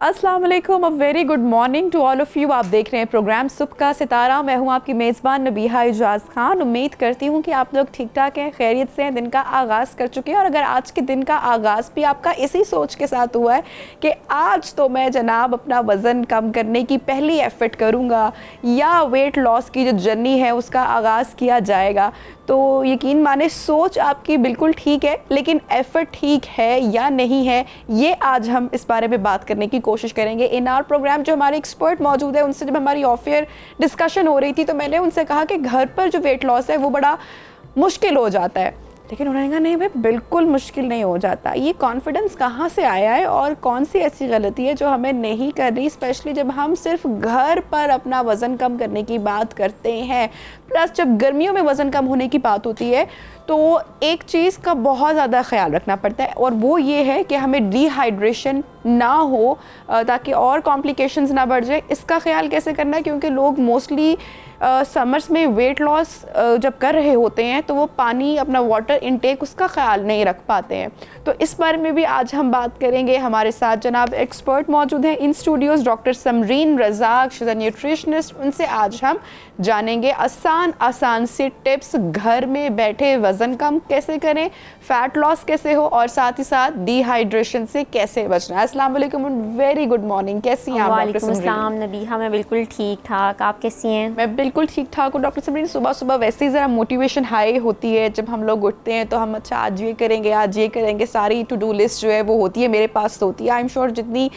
अस्सलाम वालेकुम, a very good morning to all of you. आप देख रहे हैं प्रोग्राम सुबह का सितारा। मैं हूं आपकी मेज़बान नबीहा इजाज़ खान। उम्मीद करती हूं कि आप लोग ठीक ठाक हैं, खैरियत से हैं, दिन का आगाज़ कर चुके हैं। और अगर आज के दिन का आगाज़ भी आपका इसी सोच के साथ हुआ है कि आज तो मैं जनाब अपना वज़न कम करने की पहली एफ़र्ट करूँगा या वेट लॉस की जो जर्नी है उसका आगाज़ किया जाएगा, तो यकीन माने सोच आपकी बिल्कुल ठीक है, लेकिन एफ़र्ट ठीक है या नहीं है, ये आज हम इस बारे में बात करने की कोशिश करेंगे इन आवर प्रोग्राम। जो हमारे एक्सपर्ट मौजूद है, उनसे जब हमारी ऑफ एयर डिस्कशन हो रही थी तो मैंने उनसे कहा कि घर पर जो वेट लॉस है वो बड़ा मुश्किल हो जाता है, लेकिन उन्होंने कहा नहीं भाई, बिल्कुल मुश्किल नहीं हो जाता। ये कॉन्फिडेंस कहाँ से आया है और कौन सी ऐसी गलती है जो हमें नहीं करनी, स्पेशली जब हम सिर्फ घर पर अपना वज़न कम करने की बात करते हैं। प्लस जब गर्मियों में वज़न कम होने की बात होती है तो एक चीज़ का बहुत ज़्यादा ख्याल रखना पड़ता है, और वो ये है कि हमें डिहाइड्रेशन ना हो ताकि और कॉम्प्लिकेशंस ना बढ़ जाए। इसका ख्याल कैसे करना है, क्योंकि लोग मोस्टली समर्स में वेट लॉस जब कर रहे होते हैं तो वो पानी, अपना वाटर इनटेक, उसका ख्याल नहीं रख पाते हैं। तो इस बारे में भी आज हम बात करेंगे। हमारे साथ जनाब एक्सपर्ट मौजूद हैं in studios, doctor Samreen Razak, she is a nutritionist. उनसे आज हम जानेंगे आसान से टिप्स, घर में बैठे वज़न कम कैसे करें, फ़ैट लॉस कैसे हो, और साथ ही साथ डिहाइड्रेशन से कैसे बचना है। अस्सलाम वालेकुम, वेरी गुड मॉर्निंग, कैसी हैं आप डॉक्टर समरीन? वालेकुम अस्सलाम नबीहा, मैं बिल्कुल ठीक ठाक, आप कैसी हैं? मैं बिल्कुल ठीक ठाक हूँ डॉक्टर समरीन। सुबह सुबह वैसे ही ज़रा मोटिवेशन हाई होती है जब हम लोग उठते हैं, तो हम अच्छा आज ये करेंगे, आज ये करेंगे, सारी टू डू लिस्ट जो है वो होती है, मेरे पास तो होती है। आई एम श्योर जितनी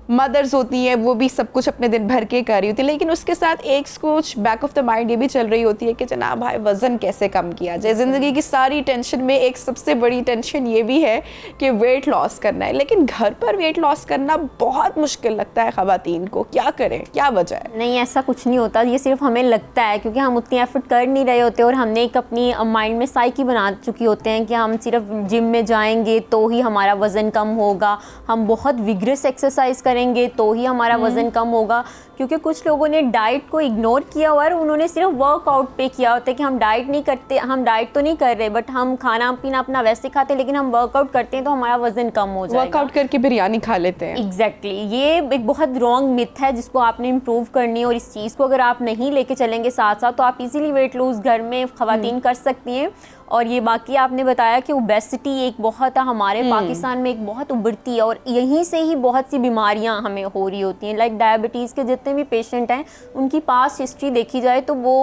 मदर्स होती हैं वो भी सब कुछ अपने दिन भर के कर रही होती है, लेकिन उसके साथ एक कुछ बैक ऑफ द माइंड ये भी चल रही होती है कि जनाब भाई वज़न कैसे कम किया जाए। ज़िंदगी की सारी टेंशन में एक सबसे बड़ी टेंशन ये भी है कि वेट लॉस करना है, लेकिन घर पर वेट लॉस करना बहुत मुश्किल लगता है ख़वातीन को। क्या करें, क्या वजह है? नहीं, ऐसा कुछ नहीं होता, ये सिर्फ हमें लगता है क्योंकि हम उतनी एफर्ट कर नहीं रहे होते और हमने एक अपनी माइंड में साइकी बना चुकी होते हैं कि हम सिर्फ जिम में जाएंगे तो ही हमारा वज़न कम होगा, हम बहुत विग्रस एक्सरसाइज करेंगे तो ही हमारा वज़न कम होगा। क्योंकि कुछ लोगों ने डाइट को इग्नोर किया हुआ है, उन्होंने सिर्फ वर्कआउट पे किया होता है कि हम डाइट नहीं करते, हम डाइट तो नहीं कर रहे, बट हम खाना पीना अपना वैसे खाते हैं, लेकिन हम वर्कआउट करते हैं तो हमारा वज़न कम हो जाएगा। वर्कआउट करके बिरयानी खा लेते हैं। एग्जैक्टली, ये एक बहुत रॉन्ग मिथ है जिसको आपने इम्प्रूव करनी है, और इस चीज़ को अगर आप नहीं लेके चलेंगे साथ साथ तो आप इजीली वेट लूज़ घर में ख़वातीन कर सकती हैं। और ये बाकी आपने बताया कि ओबेसिटी एक बहुत हमारे पाकिस्तान में एक बहुत उभरती है, और यहीं से ही बहुत सी बीमारियां हमें हो रही होती हैं। लाइक डायबिटीज़ के जितने भी पेशेंट हैं उनकी पास्ट हिस्ट्री देखी जाए तो वो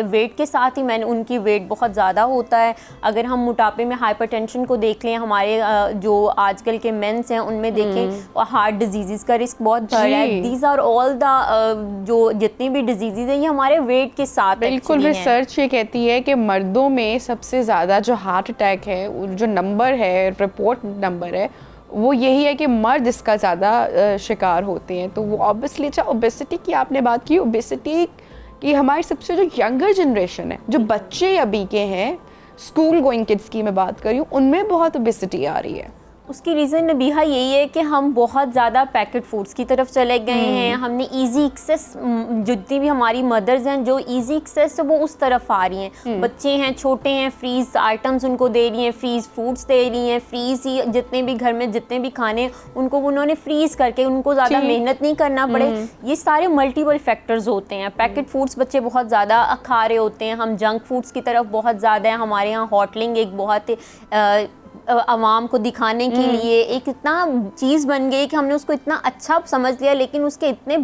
वेट के साथ ही उनकी वेट बहुत ज़्यादा होता है। अगर हम मोटापे में हाइपरटेंशन को देख लें, हमारे जो आजकल के मेंस हैं उनमें देखें, और हार्ट डिजीज़ का रिस्क बहुत बढ़ रहा है। दीज आर ऑल द जो जितनी भी डिजीज़ हैं ये हमारे वेट के साथ बिल्कुल। रिसर्च ये कहती है कि मर्दों में सबसे ज़्यादा जो हार्ट अटैक है, जो नंबर है, रिपोर्ट नंबर है, वो यही है कि मर्द इसका ज़्यादा शिकार होते हैं। तो वो ऑब्वियसली, अच्छा ओबेसिटी की आपने बात की, ओबेसिटी की हमारी सबसे जो यंगर जनरेशन है, जो बच्चे अभी के हैं, स्कूल गोइंग किड्स की मैं बात कर रही हूँ, उनमें बहुत ओबेसिटी आ रही है। उसकी रीज़न नबीहा यही है कि हम बहुत ज़्यादा पैकेट फूड्स की तरफ चले गए हैं। हमने इजी एक्सेस, जितनी भी हमारी मदर्स हैं जो इजी एक्सेस है वो उस तरफ आ रही हैं। बच्चे हैं, छोटे हैं, फ्रीज़ आइटम्स उनको दे रही हैं, फ्रीज़ फूड्स दे रही हैं, फ्रीज़ ही जितने भी घर में जितने भी खाने उनको उन्होंने फ्रीज़ करके, उनको ज़्यादा मेहनत नहीं करना पड़े। ये सारे मल्टीपल फैक्टर्स होते हैं। पैकेट फूड्स बच्चे बहुत ज़्यादा खा रहे होते हैं, हम जंक फूड्स की तरफ बहुत ज़्यादा है। हमारे यहाँ होटलिंग एक बहुत आवाम को दिखाने के लिए एक इतना चीज़ बन गई कि हमने उसको इतना अच्छा समझ लिया, लेकिन उसके इतने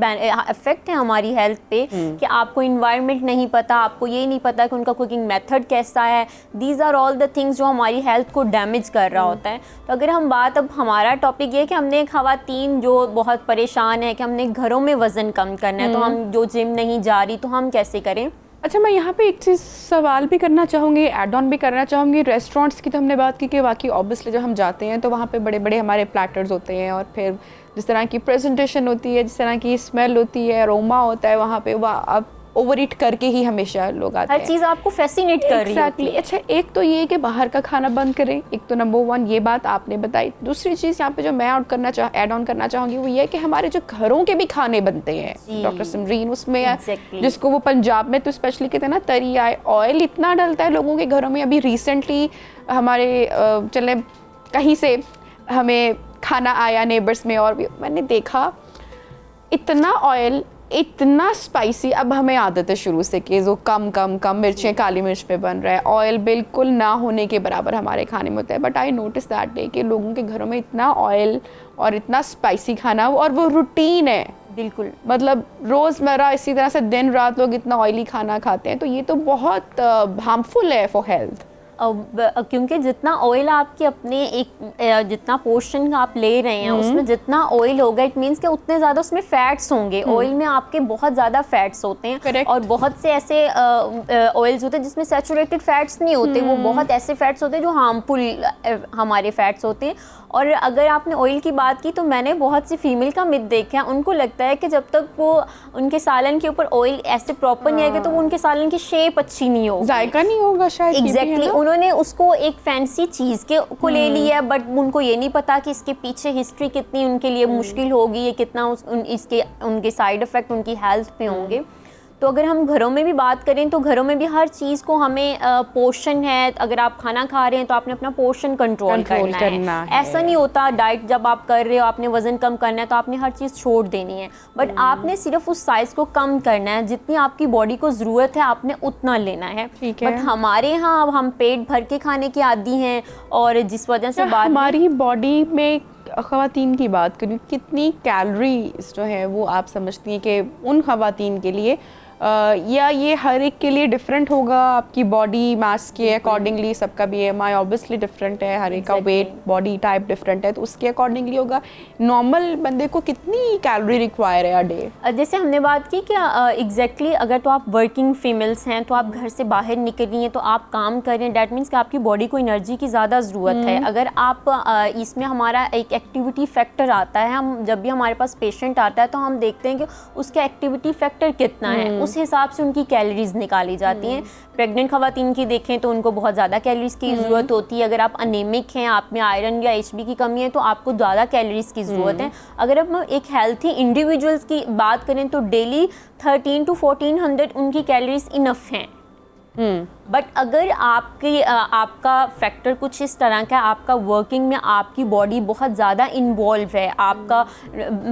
इफेक्ट हैं हमारी हेल्थ पे कि आपको इन्वायरमेंट नहीं पता, आपको ये नहीं पता कि उनका कुकिंग मेथड कैसा है। These are all the things जो हमारी हेल्थ को डैमेज कर रहा होता है। तो अगर हम बात, अब हमारा टॉपिक ये है कि हमने ख़वातीन जो बहुत परेशान है कि हमने घरों में वज़न कम करना है, तो हम जो जिम नहीं जा रही तो हम कैसे करें? अच्छा, मैं यहाँ पे एक चीज़ सवाल भी करना चाहूँगी, ऐड ऑन भी करना चाहूँगी। रेस्टोरेंट्स की तो हमने बात की कि वाकई ऑब्वियसली जब हम जाते हैं तो वहाँ पे बड़े बड़े हमारे प्लेटर्स होते हैं, और फिर जिस तरह की प्रेजेंटेशन होती है, जिस तरह की स्मेल होती है, अरोमा होता है, वहाँ पे अब ओवर ईट करके ही हमेशा लोग आते हैं। हर चीज़ आपको फैसिनेट कर रही है। Exactly। अच्छा, एक तो ये कि बाहर का खाना बंद करें, एक तो नंबर 1 ये बात आपने बताई। दूसरी चीज़ यहाँ पे जो मैं ऐड ऑन करना चाहूँगी वो ये है कि हमारे जो घरों के भी खाने बनते हैं डॉक्टर समरीन, उसमें जिसको वो पंजाब में तो स्पेशली कहते हैं ना, तरी आए, ऑयल इतना डलता है लोगों के घरों में। अभी रिसेंटली हमारे चले कहीं से हमें खाना आया नेबर्स में और भी मैंने देखा इतना ऑयल, इतना स्पाइसी। अब हमें आदत है शुरू से कि जो कम कम कम मिर्चें काली मिर्च पे बन रहा है, ऑयल बिल्कुल ना होने के बराबर हमारे खाने में होता है। But I notice that day कि लोगों के घरों में इतना ऑयल और इतना स्पाइसी खाना, और वो रूटीन है बिल्कुल, मतलब रोज़मर्रा इसी तरह से दिन रात लोग इतना ऑयली खाना खाते हैं, तो ये तो बहुत हार्मफुल है फॉर हेल्थ। क्योंकि जितना ऑयल आपके अपने एक जितना पोर्शन आप ले रहे हैं उसमें जितना ऑयल होगा, इट मीन्स कि उतने ज़्यादा उसमें फैट्स होंगे। ऑयल में आपके बहुत ज़्यादा फैट्स होते हैं। Correct. और बहुत से ऐसे ऑयल्स होते हैं जिसमें सैचुरेटेड फैट्स नहीं होते, वो बहुत ऐसे फैट्स होते हैं जो हार्मफुल हमारे फैट्स होते हैं। और अगर आपने ऑयल की बात की तो मैंने बहुत सी फीमेल का मिथ देखा है, उनको लगता है कि जब तक वो उनके सालन के ऊपर ऑयल ऐसे प्रॉपर नहीं आएगा तो वो उनके सालन की शेप अच्छी नहीं होगी, जायका नहीं होगा शायद। एग्जैक्टली उन्होंने उसको एक फैंसी चीज़ के को ले लिया है, बट उनको ये नहीं पता कि इसके पीछे हिस्ट्री कितनी उनके लिए मुश्किल होगी, ये कितना इसके उनके साइड इफ़ेक्ट उनकी हेल्थ पे होंगे। तो अगर हम घरों में भी बात करें तो घरों में भी हर चीज़ को हमें पोर्शन है, अगर आप खाना खा रहे हैं तो आपने अपना पोर्शन कंट्रोल करना है। ऐसा नहीं होता डाइट जब आप कर रहे हो आपने वज़न कम करना है तो आपने हर चीज़ छोड़ देनी है, बट आपने सिर्फ उस साइज़ को कम करना है, जितनी आपकी बॉडी को ज़रूरत है आपने उतना लेना है। बट हमारे यहाँ अब हम पेट भर के खाने के आदी हैं, और जिस वजह से हमारी बॉडी में ख़वातीन की बात करूँ, कितनी कैलोरीज जो है वो आप समझती हैं कि उन ख़वातीन के लिए या ये हर एक के लिए डिफरेंट होगा? आपकी बॉडी मास के अकॉर्डिंगली सबका BMI ऑब्वियसली डिफरेंट है, हर एक का वेट बॉडी टाइप डिफरेंट है, तो उसके अकॉर्डिंगली होगा। नॉर्मल बंदे को कितनी कैलोरी रिक्वायर है अ डे? जैसे हमने बात की कि एग्जैक्टली अगर तो आप वर्किंग फीमेल्स हैं तो आप घर से बाहर निकल रही हैं तो आप काम कर रहे हैं, डैट मीन्स कि आपकी बॉडी को एनर्जी की ज़्यादा ज़रूरत है। अगर आप इसमें हमारा एक एक्टिविटी फैक्टर आता है, हम जब भी हमारे पास पेशेंट आता है तो हम देखते हैं कि उसका एक्टिविटी फैक्टर कितना है, उस हिसाब से उनकी कैलोरीज निकाली जाती हैं। प्रेग्नेंट खवातीन की देखें तो उनको बहुत ज़्यादा कैलोरीज की ज़रूरत होती है। अगर आप अनेमिक हैं, आप में आयरन या HB की कमी है तो आपको ज़्यादा कैलोरीज की ज़रूरत है। अगर हम एक हेल्थी इंडिविजुअल्स की बात करें तो डेली 1300 to 1400 उनकी कैलोरीज इनफ हैं। बट अगर आपका फैक्टर कुछ इस तरह का, आपका वर्किंग में आपकी बॉडी बहुत ज़्यादा इन्वॉल्व है, आपका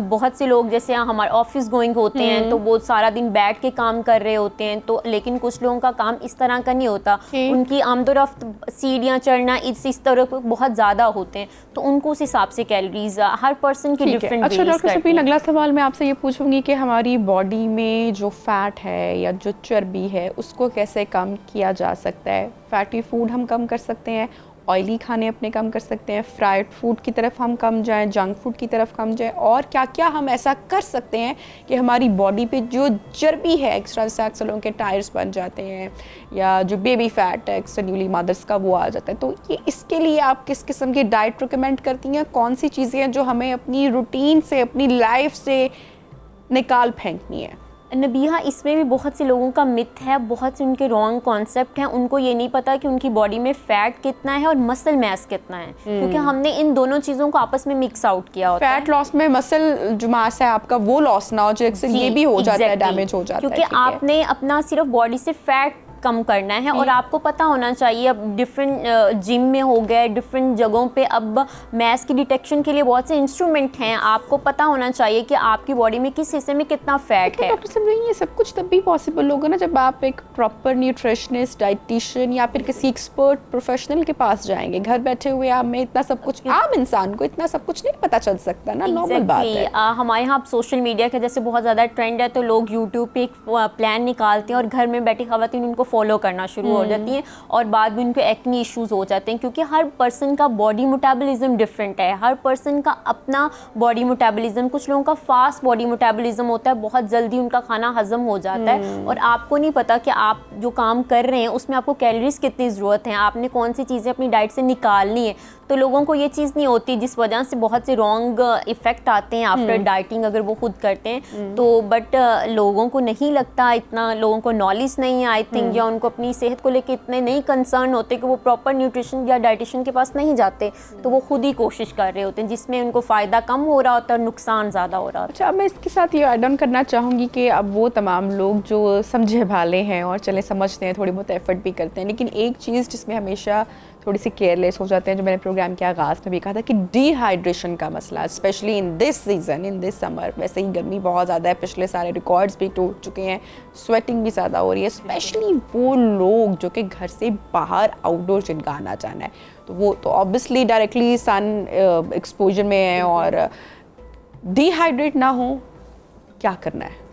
बहुत से लोग जैसे हमारे ऑफिस गोइंग होते हैं तो वो सारा दिन बैठ के काम कर रहे होते हैं, तो लेकिन कुछ लोगों का काम इस तरह का नहीं होता, उनकी आमदोरफ्त सीढ़ियाँ चढ़ना इस तरह बहुत ज़्यादा होते हैं, तो उनको उस हिसाब से कैलोरीज हर पर्सन की डिफरेंट। अच्छा डॉक्टर सफीन, अगला सवाल मैं आपसे ये पूछूंगी कि हमारी बॉडी में जो फैट है या जो चर्बी है उसको कैसे कम किया जा सकता है? फैटी फूड हम कम कर सकते हैं, ऑयली खाने अपने कम कर सकते हैं, फ्राइड फूड की तरफ हम कम जाएं, जंक फूड की तरफ कम जाएं, और क्या क्या हम ऐसा कर सकते हैं कि हमारी बॉडी पे जो चर्बी है, एक्स्ट्रा अक्सर लोगों के टायर्स बन जाते हैं, या जो बेबी फैट है एक्स्ट्रा न्यूली मदर्स का वो आ जाता है, तो ये इसके लिए आप किस किस्म की डाइट रिकमेंड करती हैं? कौन सी चीज़ें हैं जो हमें अपनी रूटीन से, अपनी लाइफ से निकाल फेंकनी है? नबीहा, इसमें भी बहुत से लोगों का मिथ है, बहुत से उनके रॉन्ग कॉन्सेप्ट हैं। उनको ये नहीं पता कि उनकी बॉडी में फ़ैट कितना है और मसल मैस कितना है, क्योंकि हमने इन दोनों चीज़ों को आपस में मिक्स आउट किया होता है। फैट लॉस में मसल जो मास है आपका वो लॉस ना हो जाए, ये भी हो जाता है, डैमेज हो जाता है, क्योंकि आपने अपना सिर्फ बॉडी से फैट कम करना है। और आपको पता होना चाहिए, अब डिफरेंट जिम में हो गए, डिफरेंट जगहों पे अब मैस की डिटेक्शन के लिए बहुत से इंस्ट्रूमेंट हैं, आपको पता होना चाहिए कि आपकी बॉडी में किस हिस्से में कितना फैट है। डॉक्टर साहब, ये सब कुछ तब भी पॉसिबल होगा ना जब आप एक प्रॉपर न्यूट्रिशनिस्ट, डाइटिशियन या फिर किसी एक्सपर्ट प्रोफेशनल के पास जाएंगे। घर बैठे हुए आप में इतना सब कुछ, आम इंसान को इतना सब कुछ नहीं पता चल सकता ना, नॉर्मल बात है। हमारे यहाँ सोशल मीडिया का जैसे बहुत ज़्यादा ट्रेंड है, तो लोग यूट्यूब पे एक प्लान निकालते हैं और घर में बैठी खवातीन उनको फॉलो करना शुरू हो जाती हैं, और बाद में उनको एक्ने इश्यूज हो जाते हैं, क्योंकि हर पर्सन का बॉडी मेटाबॉलिज्म डिफरेंट है, हर पर्सन का अपना बॉडी मेटाबॉलिज्म। कुछ लोगों का फास्ट बॉडी मेटाबॉलिज्म होता है, बहुत जल्दी उनका खाना हजम हो जाता है, और आपको नहीं पता कि आप जो काम कर रहे हैं उसमें आपको कैलोरीज कितनी ज़रूरत है, आपने कौन सी चीज़ें अपनी डाइट से निकालनी है। तो लोगों को ये चीज़ नहीं होती, जिस वजह से बहुत से रॉन्ग इफ़ेक्ट आते हैं आफ्टर डाइटिंग अगर वो खुद करते हैं तो। बट लोगों को नहीं लगता इतना, लोगों को नॉलेज नहीं है आई थिंक, या उनको अपनी सेहत को लेकर इतने नहीं कंसर्न होते कि वो प्रॉपर न्यूट्रिशन या डाइटिशियन के पास नहीं जाते, तो वो खुद ही कोशिश कर रहे होते हैं, जिसमें उनको फ़ायदा कम हो रहा होता है और नुकसान ज़्यादा हो रहा होता है। अच्छा, अब मैं इसके साथ ये ऐड ऑन करना चाहूँगी कि अब वो तमाम लोग जो समझे भाले हैं और चले समझते हैं, थोड़ी बहुत एफर्ट भी करते हैं, लेकिन एक चीज़ जिसमें हमेशा थोड़ी सी केयरलेस हो जाते हैं। जो मैंने प्रोग्राम के आगाज़ में भी कहा था कि डिहाइड्रेशन का मसला, specially in this season, in this summer, वैसे ही गर्मी बहुत ज़्यादा है, पिछले सारे रिकॉर्ड्स भी टूट चुके हैं, स्वेटिंग भी ज़्यादा हो रही है, स्पेशली वो लोग जो कि घर से बाहर आउटडोर जिनका आना जाना है, तो वो तो ऑब्वियसली डायरेक्टली सन एक्सपोजर में है, और डिहाइड्रेट ना हो, क्या करना है?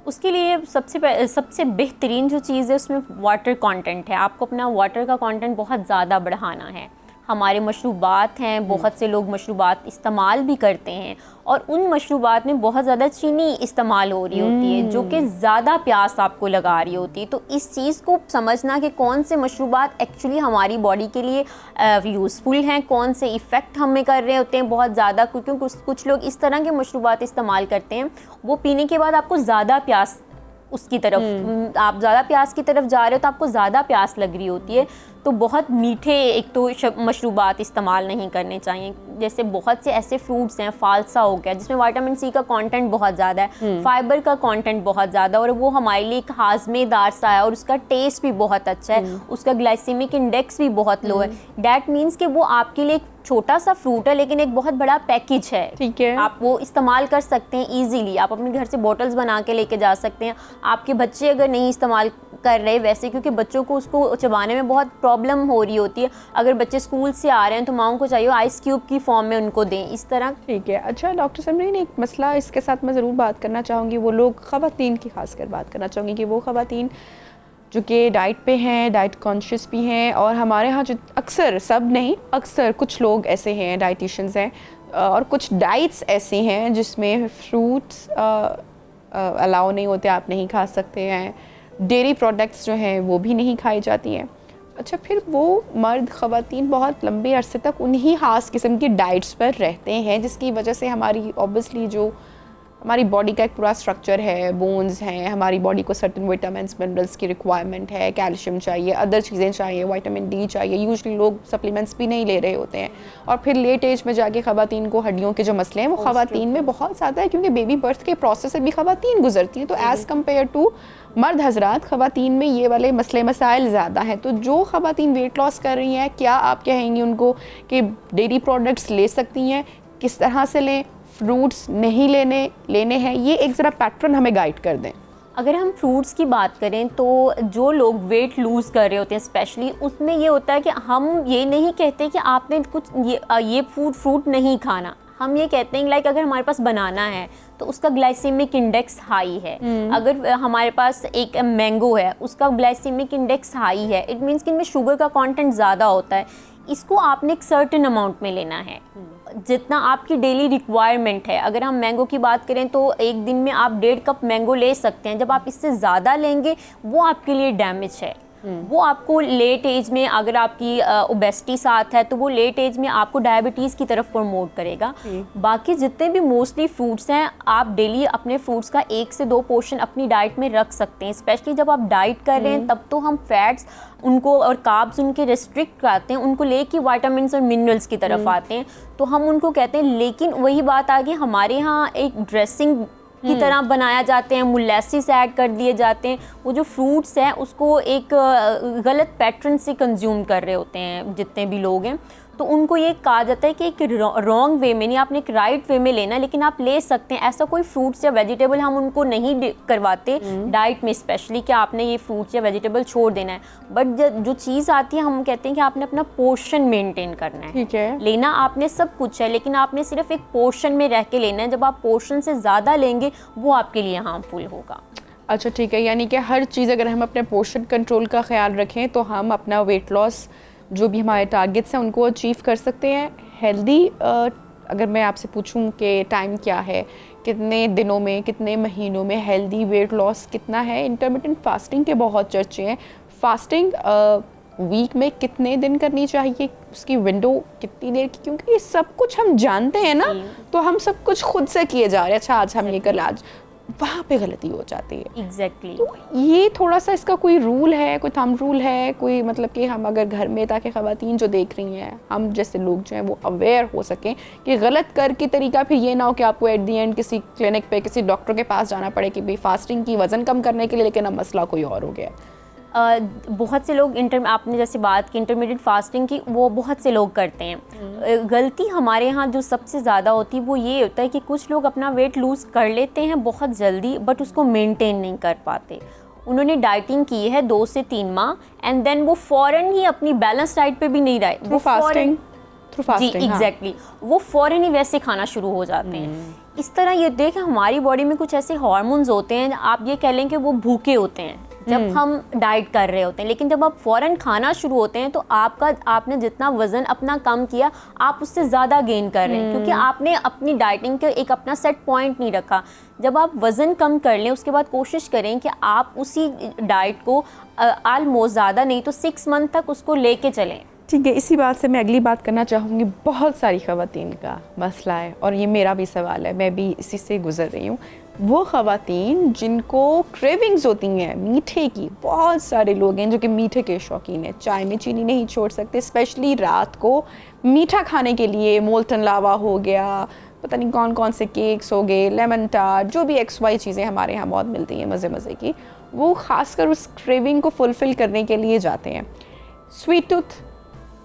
उसके लिए सबसे बेहतरीन जो चीज़ है उसमें वाटर कंटेंट है। आपको अपना वाटर का कंटेंट बहुत ज़्यादा बढ़ाना है। हमारे मशरूबात हैं, बहुत से लोग मशरूबात इस्तेमाल भी करते हैं और उन मशरूबात में बहुत ज़्यादा चीनी इस्तेमाल हो रही होती है जो कि ज़्यादा प्यास आपको लगा रही होती है। तो इस चीज़ को समझना कि कौन से मशरूबात एक्चुअली हमारी बॉडी के लिए यूज़फुल हैं, कौन से इफ़ेक्ट हमें कर रहे होते हैं बहुत ज़्यादा, क्योंकि कुछ लोग इस तरह के मशरूबात इस्तेमाल करते हैं वो पीने के बाद आपको ज़्यादा प्यास उसकी तरफ आप ज़्यादा प्यास की तरफ जा रहे हो तो आपको ज़्यादा प्यास लग रही होती है। तो बहुत मीठे एक तो मशरूबात इस्तेमाल नहीं करने चाहिए। जैसे बहुत से ऐसे फ्रूट्स हैं, फालसा हो गया जिसमें विटामिन सी का कंटेंट बहुत ज़्यादा है, फाइबर का कंटेंट बहुत ज़्यादा, और वो हमारे लिए एक हाजमेदार सा है और उसका टेस्ट भी बहुत अच्छा है, उसका ग्लाइसेमिक इंडेक्स भी बहुत लो है। डैट मीन्स कि वो आपके लिए एक छोटा सा फ्रूट है लेकिन एक बहुत बड़ा पैकेज है। ठीक है, आप वो इस्तेमाल कर सकते हैं इजीली। आप अपने घर से बॉटल्स बना के लेके जा सकते हैं। आपके बच्चे अगर नहीं इस्तेमाल कर रहे वैसे, क्योंकि बच्चों को उसको चबाने में बहुत प्रॉब्लम हो रही होती है, अगर बच्चे स्कूल से आ रहे हैं तो माओं को चाहिए आइस क्यूब की फॉर्म में उनको दें इस तरह। ठीक है। अच्छा डॉक्टर समरीन, एक मसला इसके साथ मैं ज़रूर बात करना चाहूँगी, वो लोग ख़वातीन की खासकर बात करना चाहूँगी कि वो ख़वातीन जो कि डाइट पे हैं, डाइट कॉन्शियस भी हैं, और हमारे यहाँ जो अक्सर, सब नहीं, अक्सर कुछ लोग ऐसे हैं, डाइटिशियंस हैं, और कुछ डाइट्स ऐसी हैं जिसमें फ्रूट्स अलाउ नहीं होते, आप नहीं खा सकते हैं, डेयरी प्रोडक्ट्स जो हैं वो भी नहीं खाई जाती हैं। अच्छा, फिर वो मर्द ख़वातीन बहुत लंबे अरसे तक उन्हीं ख़ास किस्म की डाइट्स पर रहते हैं जिसकी वजह से हमारी ऑब्वियसली जो हमारी बॉडी का एक पूरा स्ट्रक्चर है, बोन्स हैं, हमारी बॉडी को सर्टेन विटामिन्स मिनरल्स की रिक्वायरमेंट है, कैल्शियम चाहिए, अदर चीज़ें चाहिए, विटामिन डी चाहिए। यूजुअली लोग सप्लीमेंट्स भी नहीं ले रहे होते हैं, और फिर लेट एज में जाके ख़वातीन को हड्डियों के जो मसले हैं वो ख़वातीन में बहुत ज़्यादा है, क्योंकि बेबी बर्थ के प्रोसेस से भी ख़वातीन गुजरती हैं। तो एज़ कम्पेयर टू मर्द हजरात, ख़वातीन में ये वाले मसले मसाइल ज़्यादा हैं। तो जो ख़वातीन वेट लॉस कर रही हैं, क्या आप कहेंगी उनको कि डेयरी प्रोडक्ट्स ले सकती हैं, किस तरह से लें, फ्रूट्स नहीं लेने हैं, ये एक ज़रा पैटर्न हमें गाइड कर दें। अगर हम फ्रूट्स की बात करें तो जो लोग वेट लूज़ कर रहे होते हैं स्पेशली, उसमें ये होता है कि हम ये नहीं कहते कि आपने कुछ ये फ्रूट नहीं खाना। हम ये कहते हैं लाइक अगर हमारे पास बनाना है तो उसका ग्लाइसेमिक इंडेक्स हाई है, अगर हमारे पास एक मैंगो है उसका ग्लाइसेमिक इंडेक्स हाई है, इट मीन्स कि इनमें शुगर का कंटेंट ज़्यादा होता है। इसको आपने एक सर्टेन अमाउंट में लेना है, जितना आपकी डेली रिक्वायरमेंट है। अगर हम मैंगो की बात करें तो एक दिन में आप 1.5 कप मैंगो ले सकते हैं। जब आप इससे ज़्यादा लेंगे वो आपके लिए डैमेज है, वो आपको लेट एज में, अगर आपकी ओबेसिटी साथ है तो वो लेट एज में आपको डायबिटीज़ की तरफ प्रमोट करेगा। बाकी जितने भी मोस्टली फ्रूट्स हैं, आप डेली अपने फ्रूट्स का 1 से 2 पोर्शन अपनी डाइट में रख सकते हैं। स्पेशली जब आप डाइट कर रहे हैं तब तो हम फैट्स उनको और कार्ब्स उनके रिस्ट्रिक्ट करते हैं, उनको लेके विटामिन्स और मिनरल्स की तरफ आते हैं, तो हम उनको कहते हैं। लेकिन वही बात आ गई, हमारे यहाँ एक ड्रेसिंग की तरह बनाया जाते हैं, मोलेसिस ऐड कर दिए जाते हैं, वो जो फ्रूट्स हैं उसको एक गलत पैटर्न से कंज्यूम कर रहे होते हैं जितने भी लोग हैं। तो उनको ये कहा जाता है कि एक रॉन्ग वे में नहीं, आपने एक राइट वे में लेना, लेकिन आप ले सकते हैं। ऐसा कोई फ्रूट्स या वेजिटेबल हम उनको नहीं करवाते डाइट में स्पेशली कि आपने ये फ्रूट्स या वेजिटेबल छोड़ देना है। बट जो चीज़ आती है हम कहते हैं कि आपने अपना पोर्शन मेंटेन करना है। ठीक है, लेना आपने सब कुछ है, लेकिन आपने सिर्फ एक पोर्शन में रह के लेना है। जब आप पोर्शन से ज़्यादा लेंगे वो आपके लिए हार्मफुल होगा। अच्छा ठीक है, यानी कि हर चीज़ अगर हम अपने पोर्शन कंट्रोल का ख्याल रखें तो हम अपना वेट लॉस जो भी हमारे टारगेट्स हैं उनको अचीव कर सकते हैं। हेल्दी, अगर मैं आपसे पूछूं कि टाइम क्या है, कितने दिनों में, कितने महीनों में हेल्दी वेट लॉस कितना है? इंटरमिटेंट फास्टिंग के बहुत चर्चे हैं। फास्टिंग वीक में कितने दिन करनी चाहिए, उसकी विंडो कितनी देर की? क्योंकि ये सब कुछ हम जानते हैं ना, तो हम सब कुछ खुद से किए जा रहे हैं। अच्छा आज हम ये कर, आज वहाँ पे गलती हो जाती है। एग्जैक्टली। तो ये थोड़ा सा इसका कोई रूल है, कोई थंब रूल है, कोई मतलब कि हम अगर घर में, ताकि ख़वातीन जो देख रही हैं, हम जैसे लोग जो हैं वो अवेयर हो सकें कि गलत कर की तरीका फिर ये ना हो कि आपको एट दी एंड किसी क्लिनिक पे किसी डॉक्टर के पास जाना पड़े कि भाई फास्टिंग की वज़न कम करने के लिए, लेकिन अब मसला कोई और हो गया। बहुत से लोग आपने जैसे बात की इंटरमीडिएट फास्टिंग की, वो बहुत से लोग करते हैं। गलती हमारे यहाँ जो सबसे ज़्यादा होती है वो ये होता है कि कुछ लोग अपना वेट लूज़ कर लेते हैं बहुत जल्दी, बट उसको मेंटेन नहीं कर पाते। उन्होंने डाइटिंग की है 2 से 3 माह एंड देन वो फ़ौरन ही अपनी बैलेंस डाइट पे भी नहीं रहे, वो फास्टिंग जी एग्जैक्टली वो फ़ौरन ही वैसे खाना शुरू हो जाते हैं। इस तरह ये देखें हमारी बॉडी में कुछ ऐसे हार्मोन्स होते हैं, आप ये कह लें कि वो भूखे होते हैं जब हम डाइट कर रहे होते हैं, लेकिन जब आप फ़ौरन खाना शुरू होते हैं तो आपने जितना वज़न अपना कम किया आप उससे ज़्यादा गेन कर रहे हैं, क्योंकि आपने अपनी डाइटिंग के एक अपना सेट पॉइंट नहीं रखा। जब आप वज़न कम कर लें उसके बाद कोशिश करें कि आप उसी डाइट को ऑलमोस्ट ज़्यादा नहीं तो 6 मंथ तक उसको लेके चलें। ठीक है, इसी बात से मैं अगली बात करना चाहूँगी। बहुत सारी ख़वातीन का मसला है और ये मेरा भी सवाल है, मैं भी इसी से गुज़र रही हूँ। वो ख़वातीन जिनको क्रेविंग्स होती हैं मीठे की, बहुत सारे लोग हैं जो कि मीठे के शौकीन हैं, चाय में चीनी नहीं छोड़ सकते, स्पेशली रात को मीठा खाने के लिए मोल्टन लावा हो गया, पता नहीं कौन कौन से केक्स हो गए, लेमन टार्ट, जो भी XY चीज़ें हमारे यहाँ बहुत मिलती हैं मज़े मज़े की, वो ख़ासकर उस क्रेविंग को फुलफ़िल करने के लिए जाते हैं। स्वीट टूथ,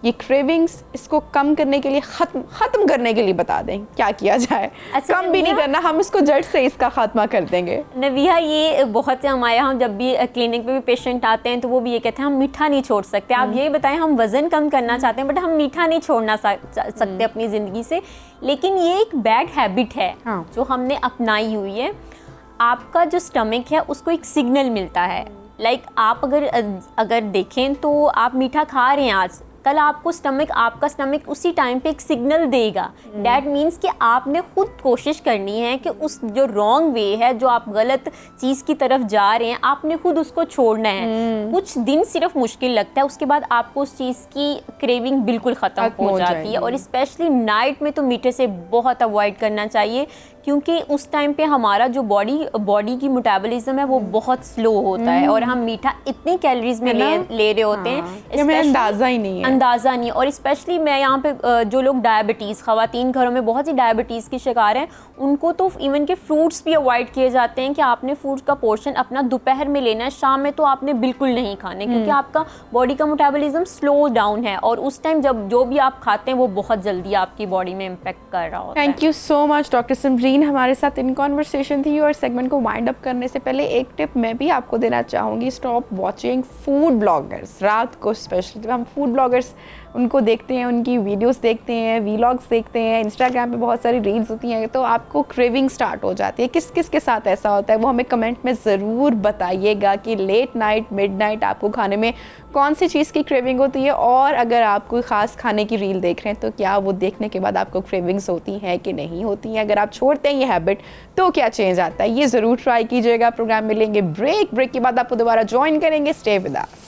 ये क्रेविंग्स, इसको कम करने के लिए ख़त्म करने के लिए बता दें क्या किया जाए। अच्छा, कम भी नहीं करना, हम इसको जड़ से इसका खात्मा कर देंगे। नबिहा, ये बहुत से हमारे यहाँ जब भी क्लिनिक पे भी पेशेंट आते हैं तो वो भी ये कहते हैं हम मीठा नहीं छोड़ सकते। आप ये बताएं, हम वज़न कम करना चाहते हैं बट हम मीठा नहीं छोड़ना सकते अपनी ज़िंदगी से, लेकिन ये एक बैड हैबिट है जो हमने अपनाई हुई है। आपका जो स्टमक है उसको एक सिग्नल मिलता है, लाइक आप अगर देखें तो आप मीठा खा रहे हैं आज, कल आपका स्टमक उसी टाइम पे एक सिग्नल देगा। डैट मीन्स कि आपने खुद कोशिश करनी है कि उस जो रॉन्ग वे है, जो आप गलत चीज़ की तरफ जा रहे हैं, आपने खुद उसको छोड़ना है। कुछ दिन सिर्फ मुश्किल लगता है, उसके बाद आपको उस चीज़ की क्रेविंग बिल्कुल ख़त्म हो जाती है। और स्पेशली नाइट में तो मीठे से बहुत अवॉइड करना चाहिए, क्योंकि उस टाइम पे हमारा जो बॉडी की मेटाबॉलिज्म है वो बहुत स्लो होता है और हम मीठा इतनी कैलोरीज में ले रहे होते हैं, अंदाज़ा नहीं। और स्पेशली मैं यहाँ पे जो लोग डायबिटीज़, ख़वातीन घरों में बहुत सी डायबिटीज़ की शिकार हैं, उनको तो इवन के फ्रूट्स भी अवॉइड किए जाते हैं कि आपने फ्रूट्स का पोर्शन अपना दोपहर में लेना है, शाम में तो आपने बिल्कुल नहीं खाने, क्योंकि आपका बॉडी का मेटाबॉलिज्म स्लो डाउन है और उस टाइम जब जो भी आप खाते हैं वो बहुत जल्दी आपकी बॉडी में इम्पेक्ट कर रहा होता है। Thank you so much doctor Simreen, हमारे साथ इन कॉन्वर्सेशन थी। और सेगमेंट को वाइंड अप करने से पहले एक टिप मैं भी आपको देना चाहूँगी, स्टॉप वॉचिंग फूड ब्लॉगर्स। रात को स्पेशली जब हम फूड ब्लॉगर्स उनको देखते हैं, उनकी वीडियोस देखते हैं, वीलॉग्स देखते हैं, इंस्टाग्राम पे बहुत सारी रील्स होती हैं, तो आपको क्रेविंग स्टार्ट हो जाती है। किस किस के साथ ऐसा होता है वो हमें कमेंट में ज़रूर बताइएगा कि लेट नाइट, मिडनाइट आपको खाने में कौन सी चीज़ की क्रेविंग होती है, और अगर आप कोई ख़ास खाने की रील देख रहे हैं तो क्या वो देखने के बाद आपको क्रेविंग्स होती हैं कि नहीं होती हैं। अगर आप छोड़ते हैं ये हैबिट तो क्या चेंज आता है, ये ज़रूर ट्राई कीजिएगा। प्रोग्राम में लेंगे ब्रेक के बाद आपको दोबारा ज्वाइन करेंगे। Stay with us.